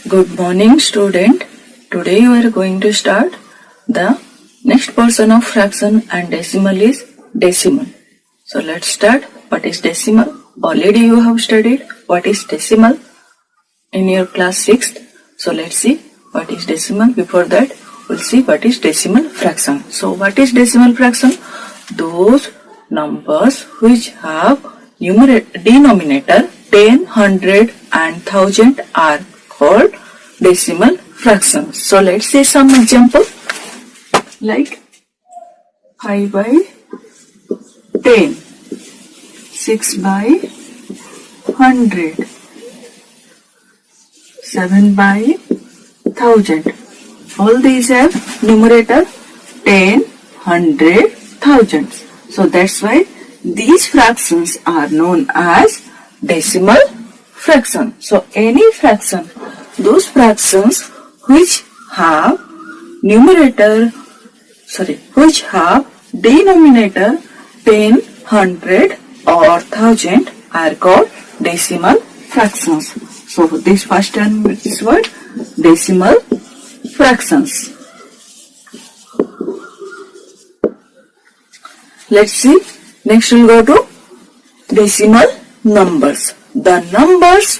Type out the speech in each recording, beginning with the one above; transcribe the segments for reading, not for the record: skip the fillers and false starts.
Good morning, student. Today we are going to start the next portion of fraction and decimal is decimal. So let's start. What is decimal? Already you have studied what is decimal in your class 6th. So let's see what is decimal. Before that, we'll see what is decimal fraction. So what is decimal fraction? Those numbers which have denominator 10, 100 and 1000 are called decimal fractions. So let's see some example like 5 by 10, 6 by 100, 7 by 1000. All these have numerator 10, 100, 1000. So that's why these fractions are known as decimal fraction. So any fraction, those fractions which have which have denominator 10, 100 or 1000 are called decimal fractions. So this first term is what? Decimal fractions. Let's see. Next we'll go to decimal numbers. The numbers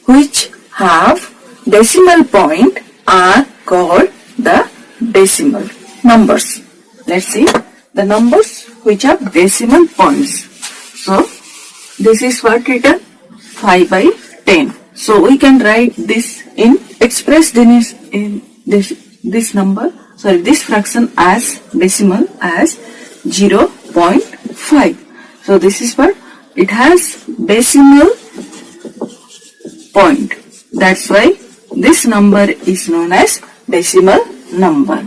which have decimal point are called the decimal numbers. Let's see the numbers which have decimal points. So this is what written 5 by 10. So we can write this express this fraction as decimal as 0.5. So this is what it has decimal point. That's why this number is known as decimal number.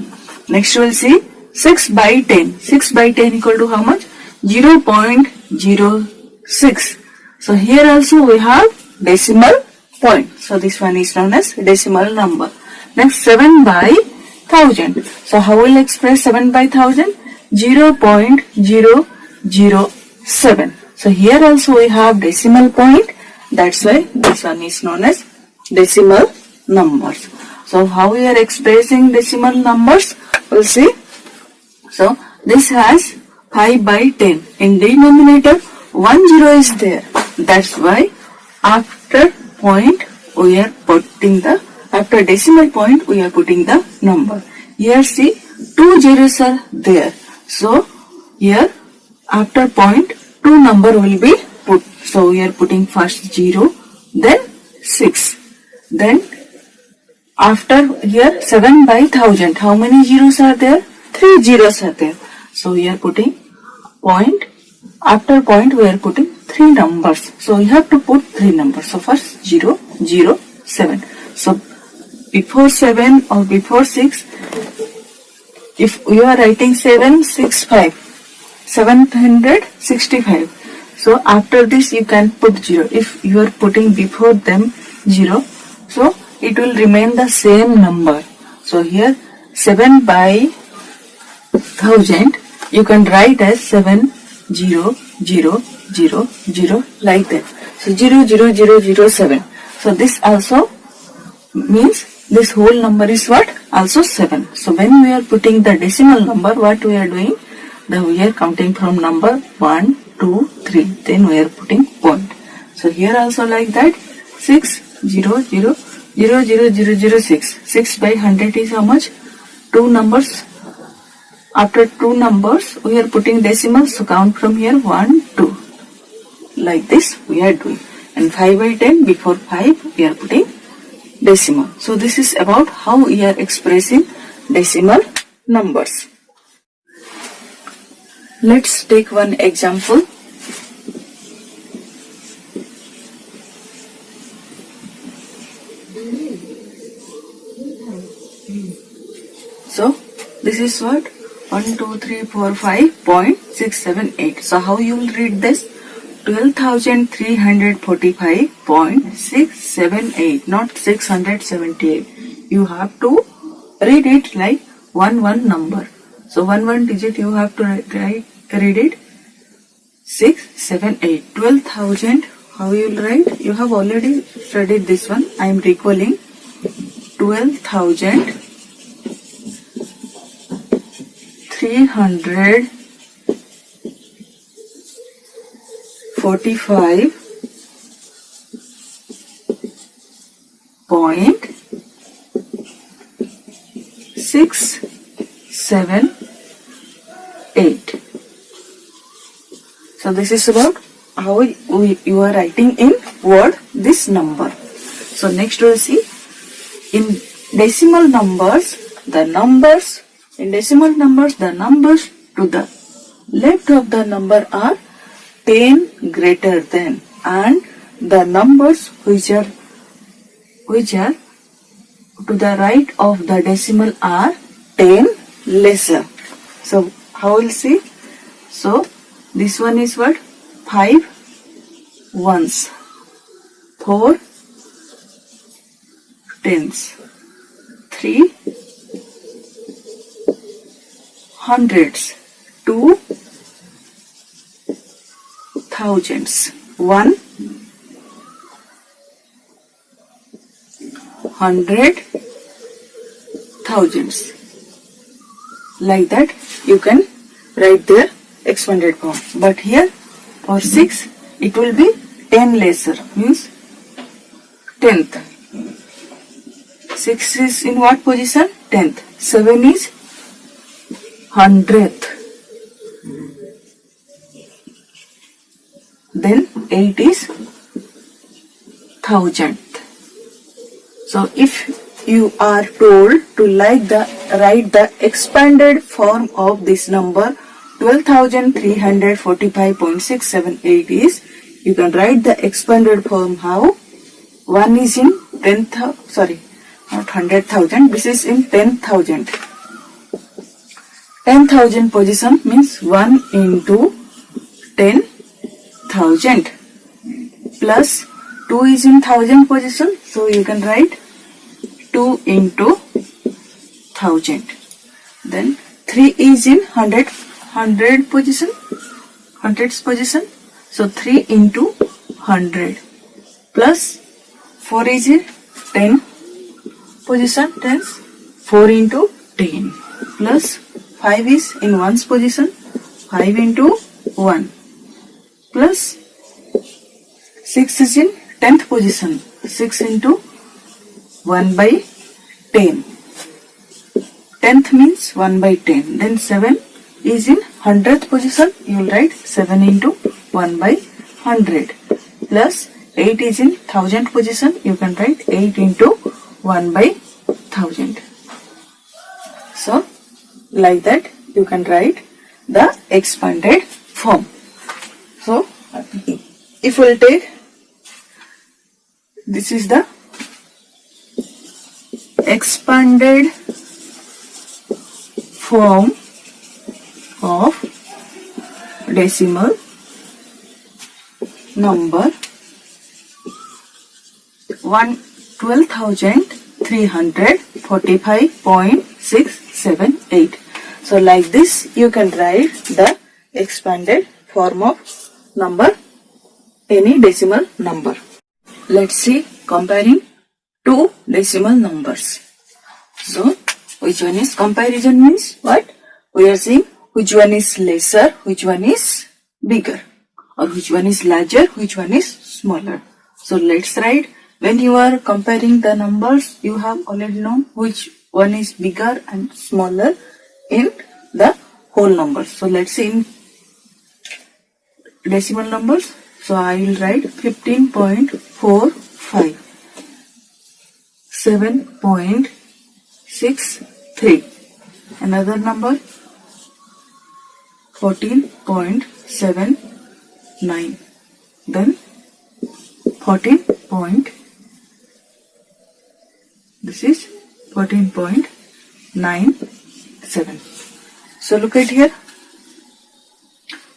Next we'll see 6 by 10. 6 by 10 equal to how much? 0.06. So here also we have decimal point. So this one is known as decimal number. Next 7 by 1000. So how will express 7 by 1000? 0.007. So here also we have decimal point. That's why this one is known as decimal numbers. So how we are expressing decimal numbers? We'll see. So this has 5 by 10. In denominator 1 0 is there. That's why after decimal point we are putting the number. Here see 2 zeros are there. So here after point 2 number will be put. So we are putting first 0, then 6. Then after here 7 by 1000. How many zeros are there? 3 zeros are there. So we are putting point. After point we are putting 3 numbers. So you have to put 3 numbers. So first 0, 0, 7. So before 7 or before 6, if you are writing 765, 765. So after this you can put 0. If you are putting before them 0, so it will remain the same number. So here 7 by 1000 you can write as 7 0 0 0 0 like that. So 0 0 0 0 7. So this also means this whole number is what? Also 7. So when we are putting the decimal number, what we are doing? We are counting from number 1, 2, 3. Then we are putting point. So here also like that 6 0 0 0 0 0 0 6. 6 by 100 is how much? 2 numbers. After 2 numbers we are putting decimals. So count from here 1, 2. Like this we are doing. And 5 by 10 before 5 we are putting decimal. So this is about how we are expressing decimal numbers. Let's take one example. So this is what? 1, 2, 3, 4, 5.678. So how you will read this? 12,345.678, not 678. You have to read it like one number. So one digit you have to read it 6, 7, 8. 12,000. How you will write? You have already studied this one. I am recalling. 12,345.678. So this is about how you are writing in word this number. So next we'll see in decimal numbers, the numbers to the left of the number are 10 greater than, and the numbers which are to the right of the decimal are 10 lesser. So how we'll see? So this one is what? 5 ones, 4 tens, 3 hundreds, 2 thousands, 1 hundred thousands. Like that you can write the expanded form. But here for 6 it will be 10 lesser, means 10th. 6 is in what position? 10th. 7 is 100th. Then 8 is 1000th. So if you are told to write the expanded form of this number 12,345.678 is, you can write the expanded form how? 1 is in 10,000, sorry, not 100,000, this is in 10,000. 10,000 position means 1 into 10,000 plus 2 is in 1000 position, so you can write 2 into 1000. Then 3 is in 100 position, 100's position, so 3 into 100 plus 4 is in 10 position, tens, 4 into 10 plus 5 is in 1's position, 5 into 1 plus 6 is in 10th position, 6 into 1 by 10. 10th means 1 by 10. Then 7 is in 100th position, you will write 7 into 1 by 100 plus 8 is in 1000th position, you can write 8 into 1 by 1000. So like that you can write the expanded form. So if we will take, this is the expanded form of decimal number 12,345.678. So like this you can write the expanded form of number, any decimal number. Let's see comparing two decimal numbers. So which one is comparison means what? We are saying which one is lesser, which one is bigger, or which one is larger, which one is smaller. So let's write, when you are comparing the numbers, you have already known which one is bigger and smaller in the whole numbers. So let's see in decimal numbers. So I will write 15.45, 7.63, another number 14.79, then 14. This is 14.97. So look at here,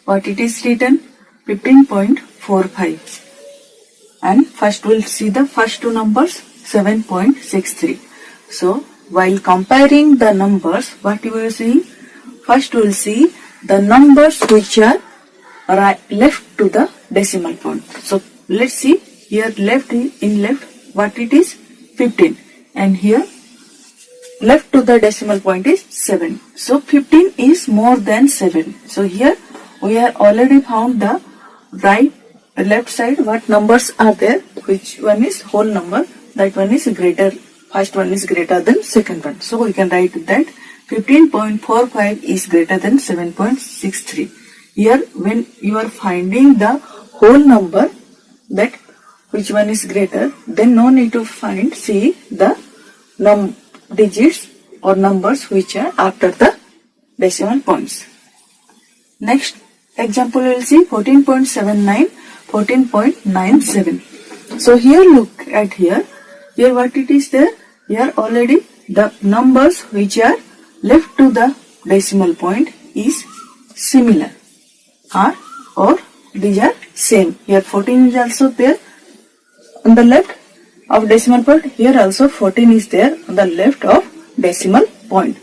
what it is written, 15.45, and first we'll see the first two numbers, 7.63. So while comparing the numbers, what you are seeing, first we'll see the numbers which are left to the decimal point. So let's see here, left in left what it is, 15, and here left to the decimal point is 7. So 15 is more than 7. So here we have already found the left side what numbers are there, which one is whole number, that one is greater, first one is greater than second one. So we can write that 15.45 is greater than 7.63. Here when you are finding the whole number, that which one is greater, then no need to see the digits or numbers which are after the decimal points. Next example we will see 14.79, 14.97. So here look at here what it is there. Here already the numbers which are left to the decimal point is similar, or these are same. Here 14 is also there on the left of decimal point. Here also 14 is there on the left of decimal point.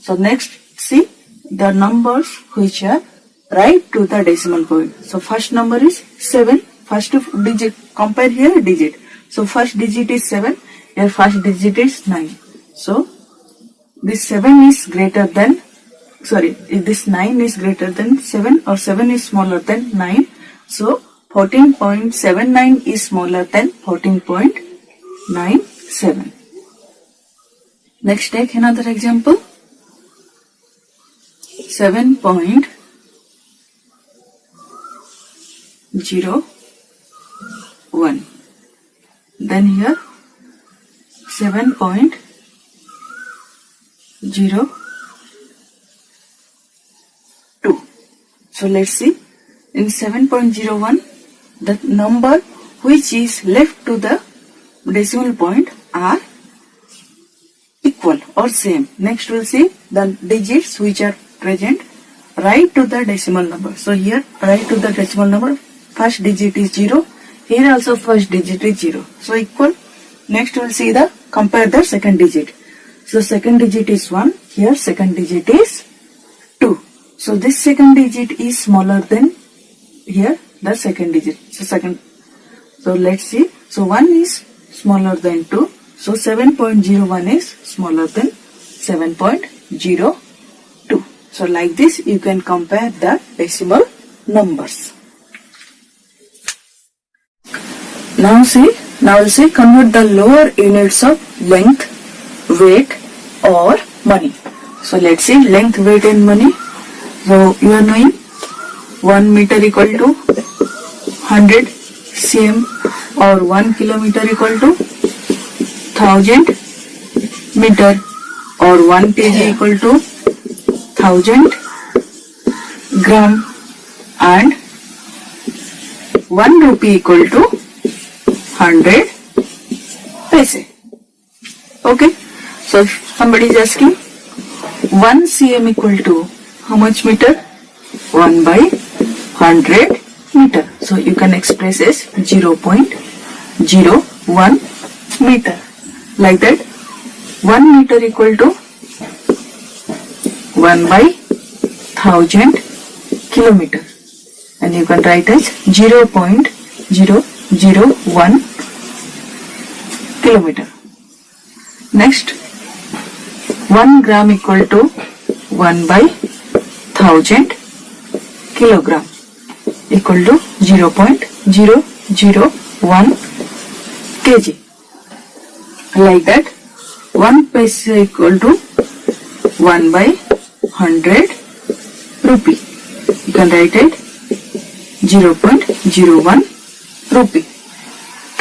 So next see the numbers which are right to the decimal point. So first number is 7. First digit, compare here digit. So first digit is 7. Here first digit is 9. So this 7 is greater than, this 9 is greater than 7, or 7 is smaller than 9. So 14.79 is smaller than 14.97. Next take another example. 7.01. Then here 7.02. So let's see. In 7.01, the number which is left to the decimal point are equal or same. Next we'll see the digits which are present right to the decimal number. So here right to the decimal number, first digit is 0. Here also first digit is 0. So equal. Next we'll see compare the second digit. So second digit is 1. Here second digit is 2. So this second digit is smaller than here the second digit. So let's see. So 1 is smaller than 2. So 7.01 is smaller than 7.02. So like this you can compare the decimal numbers. Now we'll see convert the lower units of length, weight or money. So let's see length, weight and money. So you are knowing 1 meter equal to 100 cm or 1 kilometer equal to 1000 meter, or 1 kg equal to 1000 gram, and 1 rupee equal to 100 paise. Okay. So somebody is asking 1 cm equal to how much meter? 1 by 100 meter. So you can express as 0.01 meter. Like that 1 meter equal to 1 by 1000 kilometer. And you can write as 0.001 kilometer. Next 1 gram equal to 1 by 1000 kilogram equal to 0.001 kg. Like that 1 paise equal to 1 by 100 rupee. You can write it 0.01 rupee.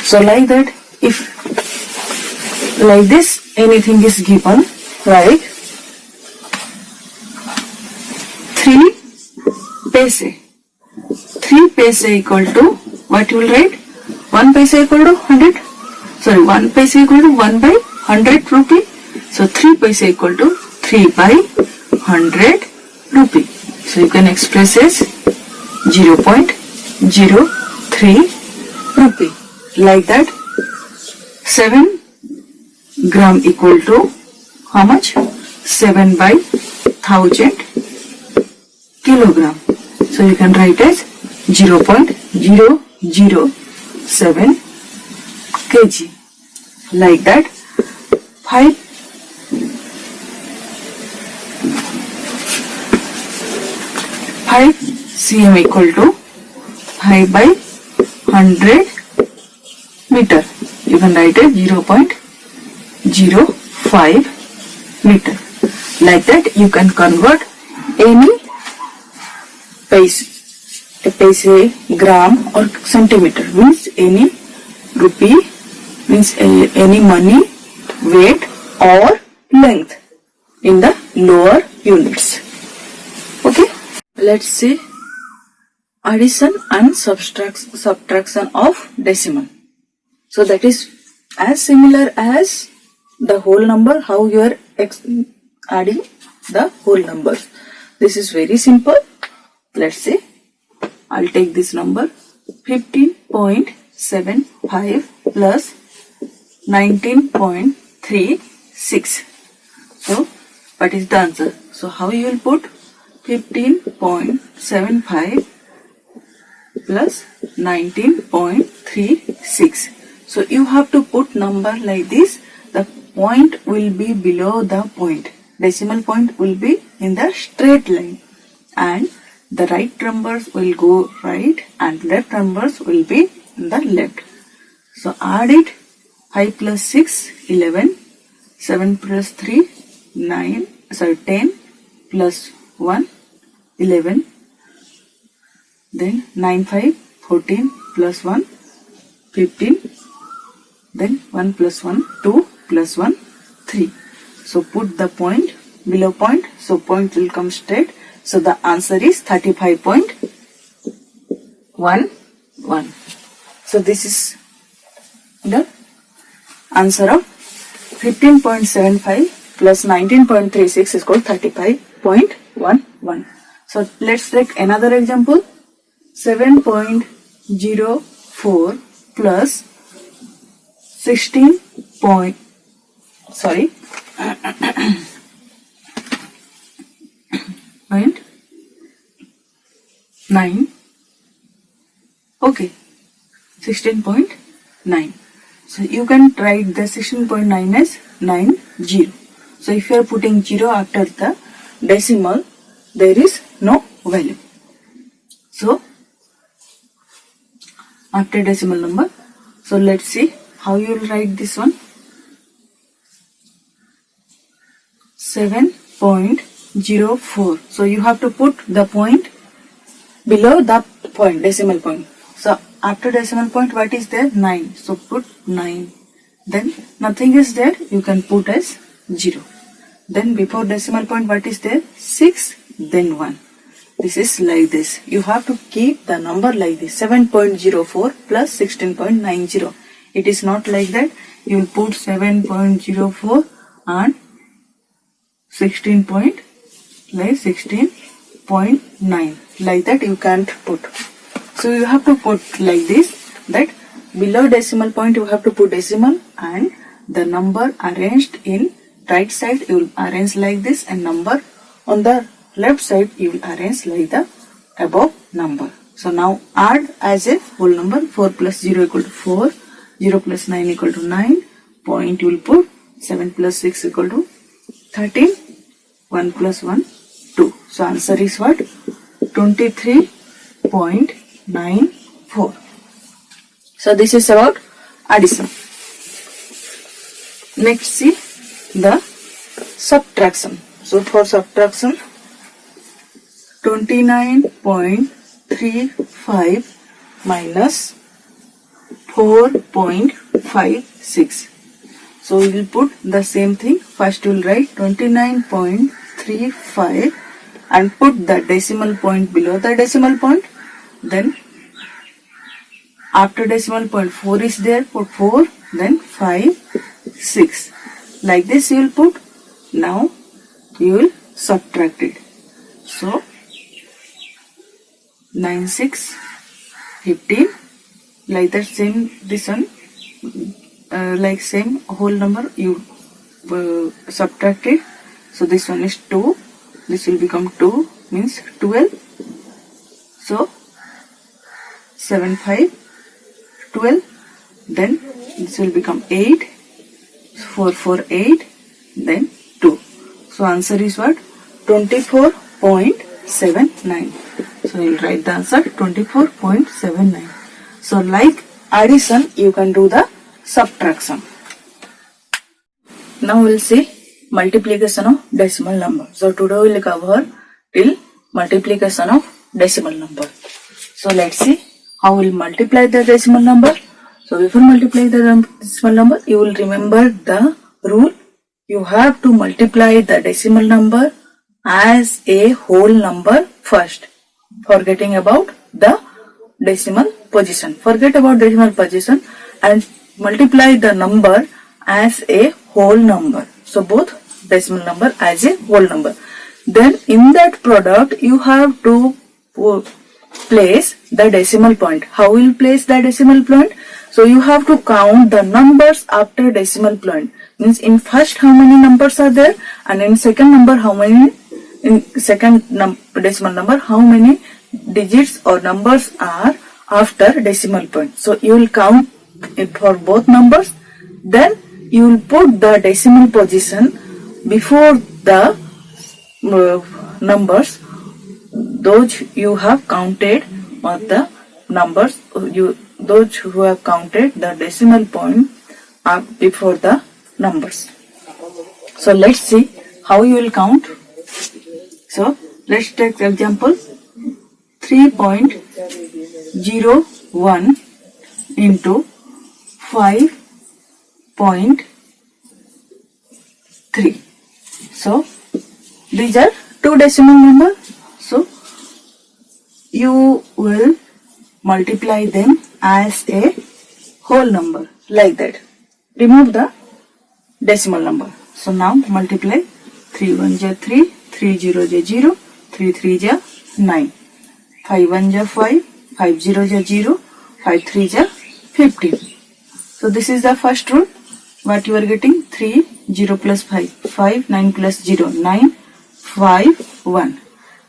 So like that, if like this anything is given, right, 3 paise. 3 paise equal to what you will write? 1 paise equal to 100. 1 paise equal to 1 by 100 rupee. So 3 paise equal to 3 by 100 rupee. So you can express as 0.03 rupee. Like that 7 gram equal to how much? 7 by 1000 kilogram. So you can write as 0.007 kg. Like that 5 5 cm equal to 5 by 100 meter. You can write it 0.05 meter. Like that you can convert any paise, gram or centimeter, means any rupee, means any money, weight or length in the lower units. Okay, let's see addition and subtraction of decimal. So that is as similar as the whole number, how you are adding the whole numbers. This is very simple. Let's see. I'll take this number 15.75 plus 19.36. So what is the answer? So how you will put 15.75 plus 19.36. So you have to put number like this. The point will be below the point. Decimal point will be in the straight line, and the right numbers will go right and left numbers will be in the left. So add it. 5 plus 6, 11. 7 plus 3, 9. 10 plus 1, 11. Then 9, 5, 14 plus 1, 15. Then 1 plus 1, 2 plus 1, 3. So put the point below point. So point will come straight. So the answer is 35.11. So this is the answer of 15.75 plus 19.36 is called 35.11. So let's take another example. 7.04 plus 16 point, sorry, point 9. Okay, 16.9. So you can write the 16.9 as 90. So if you are putting 0 after the decimal, there is no value. So after decimal number, so let's see how you will write this one. 7.04. So you have to put the point below the point, decimal point. So after decimal point, what is there? 9. So put 9. Then nothing is there, you can put as 0. Then before decimal point, what is there? 6, then 1. This is like this. You have to keep the number like this. 7.04 plus 16.90. It is not like that. You will put 7.04 and 16.9. Like that you can't put. So you have to put like this, that below decimal point you have to put decimal, and the number arranged in right side you will arrange like this, and number on the left side you will arrange like the above number. So now add as a whole number. 4 plus 0 equal to 4, 0 plus 9 equal to 9, point you will put 7 plus 6 equal to 13, 1 plus 1, 2. So answer is what? 23.94. So this is about addition. Next see the subtraction. So for subtraction, 29.35 minus 4.56. So we will put the same thing. First we will write 29.35 and put the decimal point below the decimal point. Then after decimal point 4 is there, put 4, then 5, 6. Like this you will put. Now you will subtract it. So 9, 6, 15. Like that same this one. Like same whole number you subtract it. So this one is 2. This will become 2, means 12. So 7, 5, 12. Then this will become 8. 4, 4, 8. Then 2. So answer is what? 24.79. So you'll write the answer 24.79. So like addition, you can do the subtraction. Now we'll see multiplication of decimal number. So today we'll cover till multiplication of decimal number. So let's see how we'll multiply the decimal number. So before multiplying the decimal number, you will remember the rule. You have to multiply the decimal number as a whole number first, forgetting about the decimal position. Forget about decimal position and multiply the number as a whole number. So both decimal number as a whole number. Then in that product you have to place the decimal point. How will you place the decimal point? So you have to count the numbers after decimal point. Means in first how many numbers are there, and in second number how many, in second decimal number how many digits or numbers are after decimal point. So you will count it for both numbers. Then you will put the decimal position before the numbers those you have counted, or the numbers those who have counted the decimal point are before the numbers. So let's see how you will count. So let's take example 3.01 into 5.3. So these are two decimal number. So you will multiply them as a whole number like that. Remove the decimal number. So now multiply 3 1 is 3, 3 0 is 0, 3 3 is 9, 5 1 is 5, 5 0 is 0, 5 3 is 15. So this is the first rule. What you are getting? 3 0 plus 5, 5 9 plus 0 9, 5 1.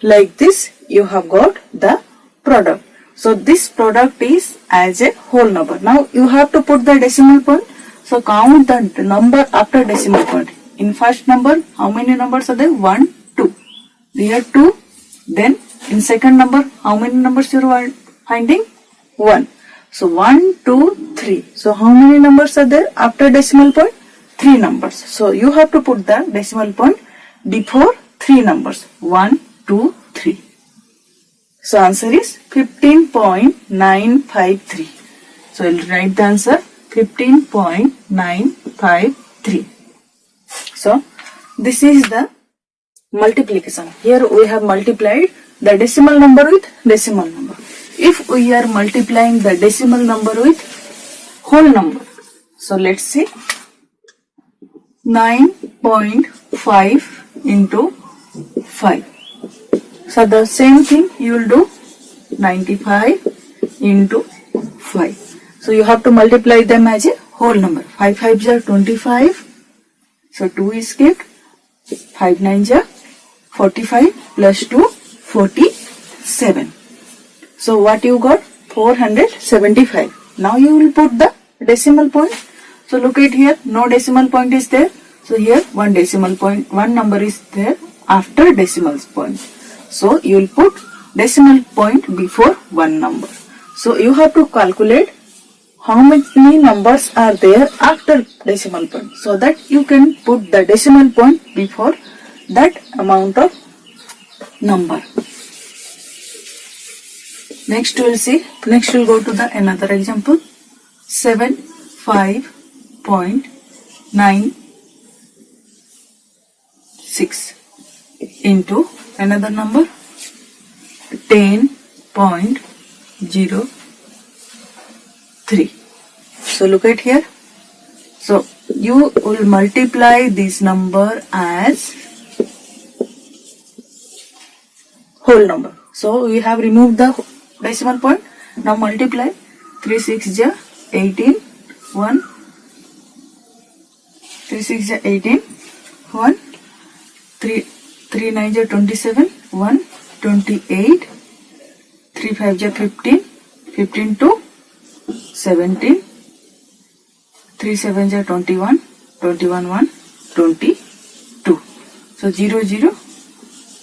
Like this you have got the product. So this product is as a whole number. Now you have to put the decimal point. So count the number after decimal point. In first number how many numbers are there? 1 2. Here 2. Then in second number how many numbers you are finding? 1. So 1 2 3. So how many numbers are there after decimal point? 3 numbers. So you have to put the decimal point before 3 numbers. 1 2 3. So answer is 15.953. So we'll write the answer 15.953. So this is the multiplication. Here we have multiplied the decimal number with decimal number. If we are multiplying the decimal number with whole number, so let's see 9.5 into 5. So the same thing you will do 95 into 5. So you have to multiply them as a whole number. 5 5s are 25. So 2 is kept. 5 9s are 45 plus 2 47. So what you got? 475. Now you will put the decimal point. So look at here, no decimal point is there. So here one decimal point, one number is there after decimal point. So you will put decimal point before one number. So you have to calculate how many numbers are there after decimal point, so that you can put the decimal point before that amount of number. Next we will see. Next we will go to the another example. 75.96 into another number 10.03. So look at here. So you will multiply this number as whole number. So we have removed the decimal point. Now multiply 3 6 is 18, 1, 3 6 is 18, 1, 3 9 is 27, 1, 28, 3 5 is 15, 15 to 17, 3 7 is 21, 21 1, 22. So 0 0,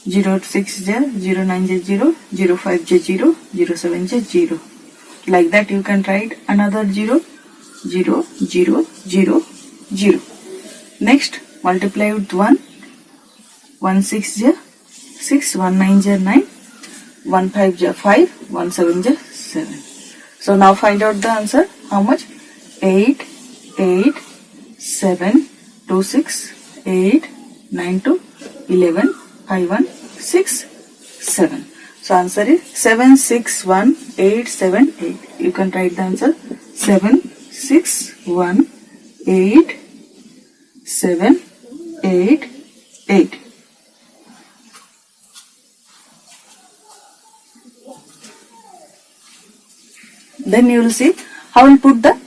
0 6 j 0 9 j 0, 0 5 j 0, 0 7 j 0. Like that you can write another 0, 0, 0, 0, 0. Next multiply with 1, 1 6 j 6, 1 9 j 9, 1 5 j 5, 1 7 j 7. So now find out the answer. How much? 8, 8, 7, 2 6, 8, 9 2, 11, 5 1, 6, 7. So answer is 7 6 1 8 7 8. You can write the answer 7 6 1 8 7 8 8. Then you will see how we put the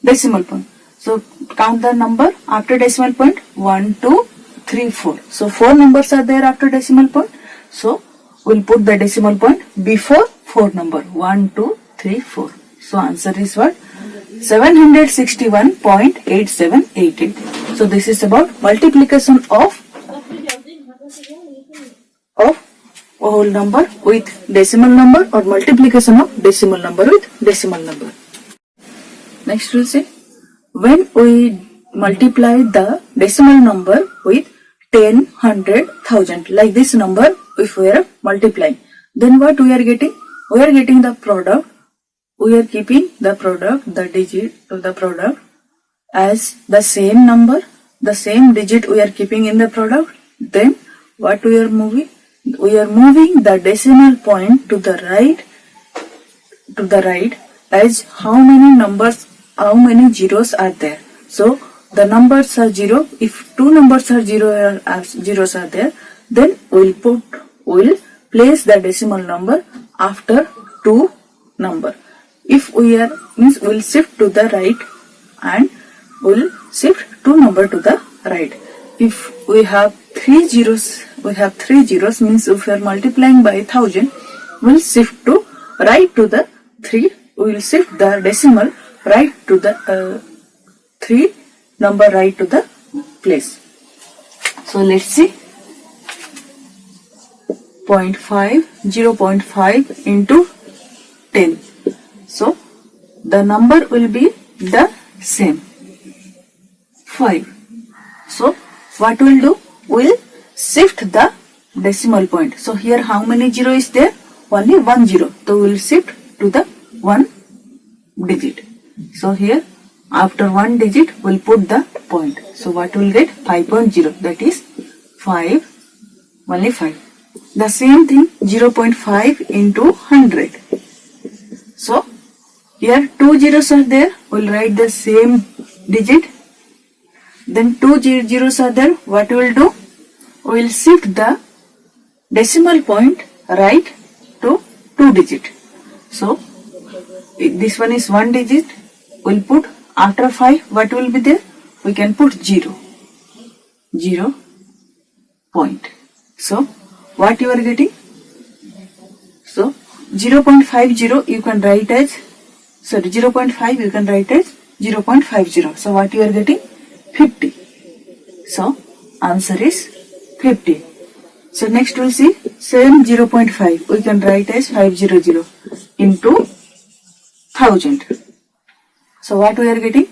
decimal point. So count the number after decimal point 1 2 3 4. So 4 numbers are there after decimal point. So we'll put the decimal point before 4 number 1 2 3 4. So answer is what? 761.8788. So this is about multiplication of whole number with decimal number or multiplication of decimal number with decimal number. Next we'll see when we multiply the decimal number with 10, 100, 1000, like this number if we are multiplying, then what we are getting? We are getting the product. We are keeping the product, the digit of the product as the same number, the same digit we are keeping in the product. Then what we are moving? We are moving the decimal point to the right as how many numbers, how many zeros are there. So the numbers are 0. If 2 numbers are zeros are there, then we'll place the decimal number after 2 number. If we are we'll shift to the right and we'll shift 2 number to the right. If we have 3 zeros, means if we are multiplying by 1000, we'll shift to right to the 3. We will shift the decimal right to the 3 number right to the place. So let's see. 0.5 into 10. So the number will be the same, 5. So what we'll do? We'll shift the decimal point. So here how many 0 is there? Only 1 0. So we'll shift to the 1 digit. So here after 1 digit we'll put the point. So what we'll get? 5.0. That is 5, only 5. The same thing 0.5 into 100. So here 2 zeros are there. We'll write the same digit. Then 2 zeros are there. What we'll do? We'll shift the decimal point right to 2 digit. So this one is 1 digit. We'll put after 5. What will be there? We can put 0. 0 point. So what you are getting? So 0.50 you can write as 0.5 you can write as 0.50. So what you are getting? 50. So answer is 50. So next we'll see same 0.5 we can write as 500 into 1000. So what we are getting?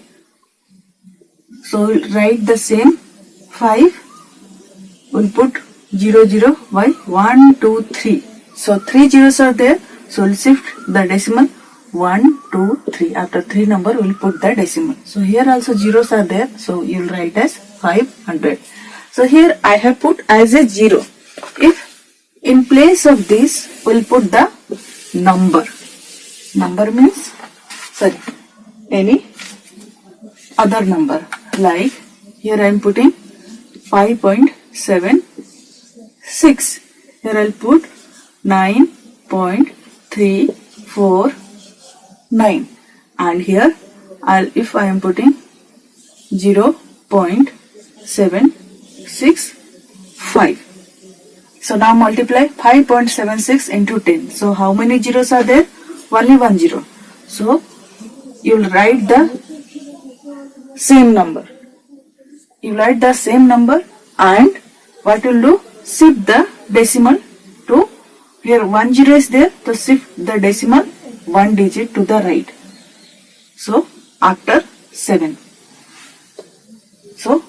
So we'll write the same 5. We'll put 00 by 1 2 3. So 3 zeros are there. So we'll shift the decimal 1 2 3. After 3 number we'll put the decimal. So here also zeros are there. So you'll write as 500. So here I have put as a 0. If in place of this we'll put the number. Number means any other number. Like here I am putting 5.76. Here I'll put 9.349. And here if I am putting 0.765. So now multiply 5.76 into 10. So how many zeros are there? Only 1 0. So you'll write the same number. You write the same number and what you'll do? Shift the decimal to here 1 0 is there, so shift the decimal 1 digit to the right. So after 7. So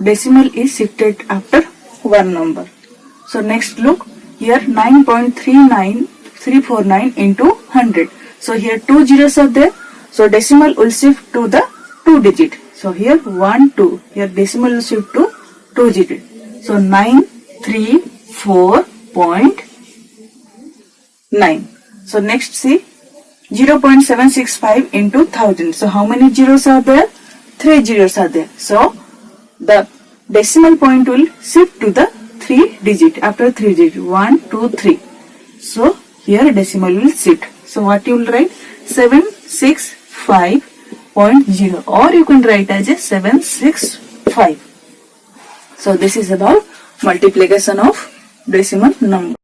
decimal is shifted after one number. So next look here 9.39349 into 100. So here 2 zeros are there. So decimal will shift to the 2 digit. So here 1 2. Here decimal will shift to 2 digit. So 934.9. So next see 0.765 into 1000. So how many zeros are there? 3 zeros are there. So the decimal point will shift to the 3 digit. After 3 digit 1 2 3. So here decimal will shift. So what you will write? 765.0, or you can write as a 765. So this is about multiplication of decimal number.